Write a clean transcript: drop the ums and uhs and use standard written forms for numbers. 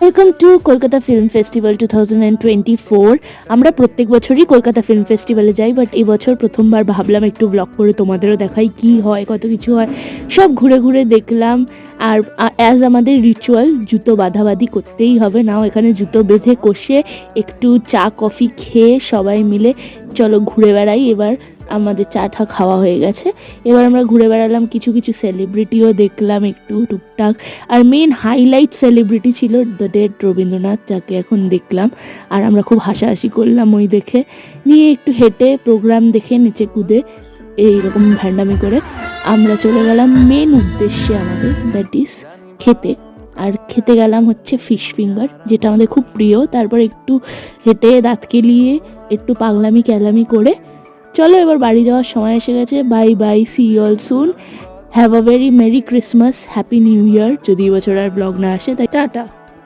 Welcome to Kolkata film festival 2024। আমরা প্রত্যেক বছরই কলকাতা ফিল্ম ফেস্টিভ্যালে যাই, বাট এবছর প্রথমবার ভাবলাম একটু ব্লগ করে তোমাদেরও দেখাই কি হয়, কত কিছু হয়, সব ঘুরে ঘুরে দেখলাম। আর অ্যাজ আমাদের রিচুয়াল, জুতো বাঁধাবাঁধি করতেই হবে, নাও এখানে জুতো বেঁধে কষে একটু চা কফি খেয়ে সবাই মিলে চলো ঘুরে বেড়াই। এবার আমাদের চা টা খাওয়া হয়ে গেছে, এবার আমরা ঘুরে বেড়ালাম, কিছু কিছু সেলিব্রিটিও দেখলাম একটু টুকটাক। আর মেন হাইলাইট সেলিব্রিটি ছিল দ্য ডেড রবীন্দ্রনাথ, যাকে এখন দেখলাম। আর আমরা খুব হাসাহাসি করলাম ওই দেখে। নিয়ে একটু হেঁটে প্রোগ্রাম দেখে নিচে কুদে এইরকম ভ্যান্ডামি করে আমরা চলে গেলাম মেন উদ্দেশ্যে আমাদের, দ্যাট ইজ খেতে। আর খেতে গেলাম হচ্ছে ফিশ ফিঙ্গার, যেটা আমাদের খুব প্রিয়। তারপর একটু হেঁটে দাঁত কেলিয়ে একটু পাগলামি ক্যালামি করে চলো এবার বাড়ি যাওয়ার সময় এসে গেছে। Bye bye, see you all soon, have a very merry Christmas, happy new year, যদি এবছর আর ব্লগ না আসে, তাই টাটা।